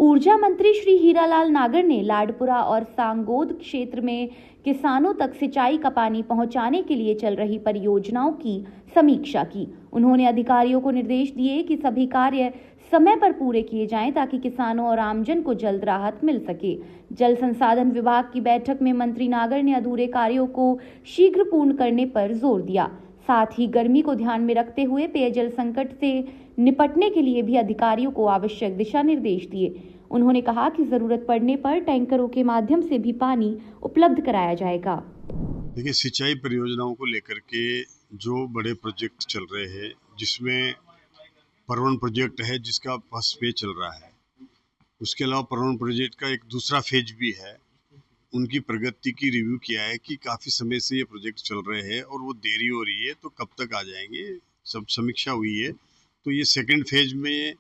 ऊर्जा मंत्री श्री हीरालाल नागर ने लाडपुरा और सांगोद क्षेत्र में किसानों तक सिंचाई का पानी पहुंचाने के लिए चल रही परियोजनाओं की समीक्षा की। उन्होंने अधिकारियों को निर्देश दिए कि सभी कार्य समय पर पूरे किए जाएं ताकि किसानों और आमजन को जल्द राहत मिल सके। जल संसाधन विभाग की बैठक में मंत्री नागर ने अधूरे कार्यों को शीघ्र पूर्ण करने पर जोर दिया। साथ ही गर्मी को ध्यान में रखते हुए पेयजल संकट से निपटने के लिए भी अधिकारियों को आवश्यक दिशा निर्देश दिए। उन्होंने कहा कि जरूरत पड़ने पर टैंकरों के माध्यम से भी पानी उपलब्ध कराया जाएगा। देखिए, सिंचाई परियोजनाओं को लेकर के जो बड़े प्रोजेक्ट चल रहे हैं, जिसमें परवन प्रोजेक्ट है जिसका फर्स्ट फेज चल रहा है, उसके अलावा परवन प्रोजेक्ट का एक दूसरा फेज भी है। उनकी प्रगति की रिव्यू किया है कि काफ़ी समय से ये प्रोजेक्ट चल रहे हैं और वो देरी हो रही है, तो कब तक आ जाएंगे, सब समीक्षा हुई है। तो ये सेकंड फेज में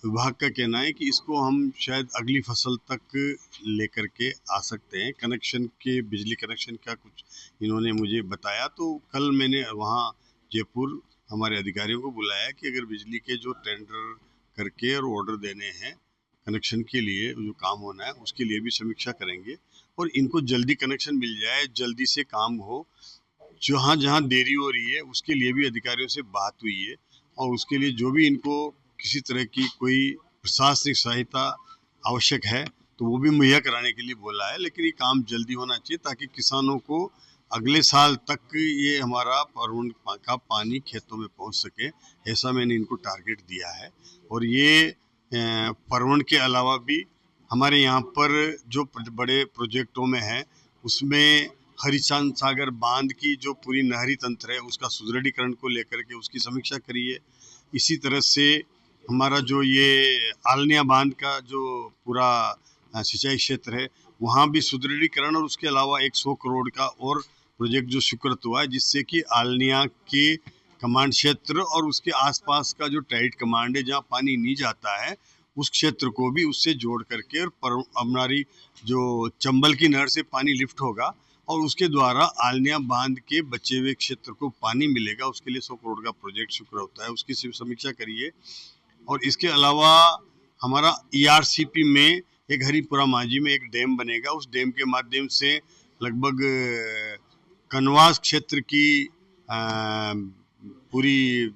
विभाग का कहना है कि इसको हम शायद अगली फसल तक लेकर के आ सकते हैं। कनेक्शन के बिजली कनेक्शन का कुछ इन्होंने मुझे बताया, तो कल मैंने वहाँ जयपुर हमारे अधिकारियों को बुलाया कि अगर बिजली के जो टेंडर करके और ऑर्डर देने हैं कनेक्शन के लिए, जो काम होना है उसके लिए भी समीक्षा करेंगे और इनको जल्दी कनेक्शन मिल जाए, जल्दी से काम हो। जहाँ जहाँ देरी हो रही है उसके लिए भी अधिकारियों से बात हुई है और उसके लिए जो भी इनको किसी तरह की कोई प्रशासनिक सहायता आवश्यक है तो वो भी मुहैया कराने के लिए बोला है। लेकिन ये काम जल्दी होना चाहिए ताकि किसानों को अगले साल तक ये हमारा परवन का पानी खेतों में पहुंच सके, ऐसा मैंने इनको टारगेट दिया है। और ये परवन के अलावा भी हमारे यहाँ पर जो बड़े प्रोजेक्टों में है उसमें हरिचंद सागर बांध की जो पूरी नहरी तंत्र है उसका सुदृढ़ीकरण को लेकर के उसकी समीक्षा करी है। इसी तरह से हमारा जो ये आलनिया बांध का जो पूरा सिंचाई क्षेत्र है वहाँ भी सुदृढ़ीकरण और उसके अलावा 100 करोड़ का और प्रोजेक्ट जो स्वीकृत हुआ है, जिससे कि आलनिया के कमांड क्षेत्र और उसके आसपास का जो टाइट कमांड है जहाँ पानी नहीं जाता है उस क्षेत्र को भी उससे जोड़ करके और हमारी जो चंबल की नहर से पानी लिफ्ट होगा और उसके द्वारा आलनिया बांध के बचे हुए क्षेत्र को पानी मिलेगा। उसके लिए 100 करोड़ का प्रोजेक्ट स्वीकृत होता है, उसकी समीक्षा करिए। और इसके अलावा हमारा ERCP में एक हरिपुरा माझी में एक डैम बनेगा। उस डैम के माध्यम से लगभग कनवास क्षेत्र की पूरी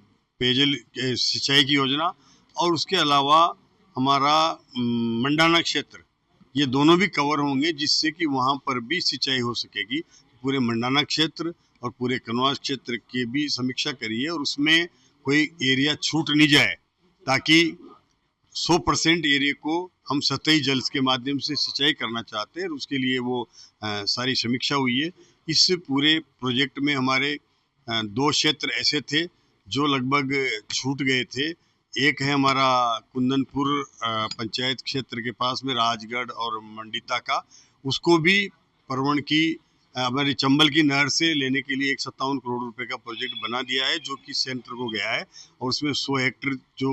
पेयजल सिंचाई की योजना और उसके अलावा हमारा मंडाना क्षेत्र, ये दोनों भी कवर होंगे जिससे कि वहाँ पर भी सिंचाई हो सकेगी। पूरे मंडाना क्षेत्र और पूरे कनवास क्षेत्र की भी समीक्षा करिए और उसमें कोई एरिया छूट नहीं जाए ताकि 100% एरिया को हम सतही जल के माध्यम से सिंचाई करना चाहते हैं और उसके लिए वो सारी समीक्षा हुई है। इस पूरे प्रोजेक्ट में हमारे 2 क्षेत्र ऐसे थे जो लगभग छूट गए थे। एक है हमारा कुंदनपुर पंचायत क्षेत्र के पास में राजगढ़ और मंडिता का, उसको भी परवन की हमारी चंबल की नहर से लेने के लिए 57 करोड़ रुपए का प्रोजेक्ट बना दिया है जो कि सेंटर को गया है और उसमें 100 हेक्टेयर जो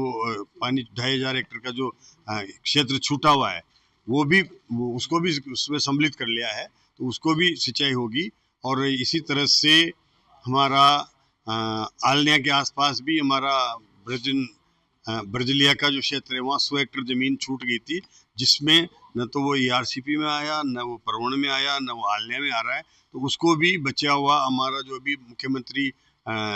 पानी 2500 हेक्टेयर का जो क्षेत्र छूटा हुआ है उसको भी उसमें सम्मिलित कर लिया है, तो उसको भी सिंचाई होगी। और इसी तरह से हमारा आलनिया के आसपास भी हमारा ब्रजलिया का जो क्षेत्र है वहाँ 100 हेक्टेयर जमीन छूट गई थी, जिसमें न तो वो ERCP में आया, न वो परवन में आया, न वो आलनिया में आ रहा है। तो उसको भी बचा हुआ हमारा जो भी मुख्यमंत्री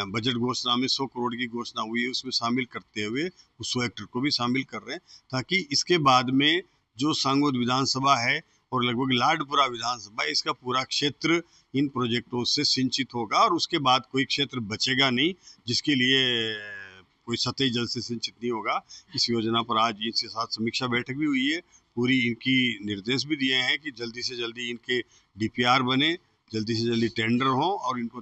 बजट घोषणा में 100 करोड़ की घोषणा हुई है उसमें शामिल करते हुए उस 100 हेक्टेयर को भी शामिल कर रहे हैं ताकि इसके बाद में जो सांगोद विधानसभा है और लगभग लाडपुरा विधानसभा, इसका पूरा क्षेत्र इन प्रोजेक्टों से सिंचित होगा और उसके बाद कोई क्षेत्र बचेगा नहीं जिसके लिए कोई सतही जल से सिंचित नहीं होगा। इस योजना पर आज इनके साथ समीक्षा बैठक भी हुई है। पूरी इनकी निर्देश भी दिए हैं कि जल्दी से जल्दी इनके DPR बने, जल्दी से जल्दी टेंडर हो और इनको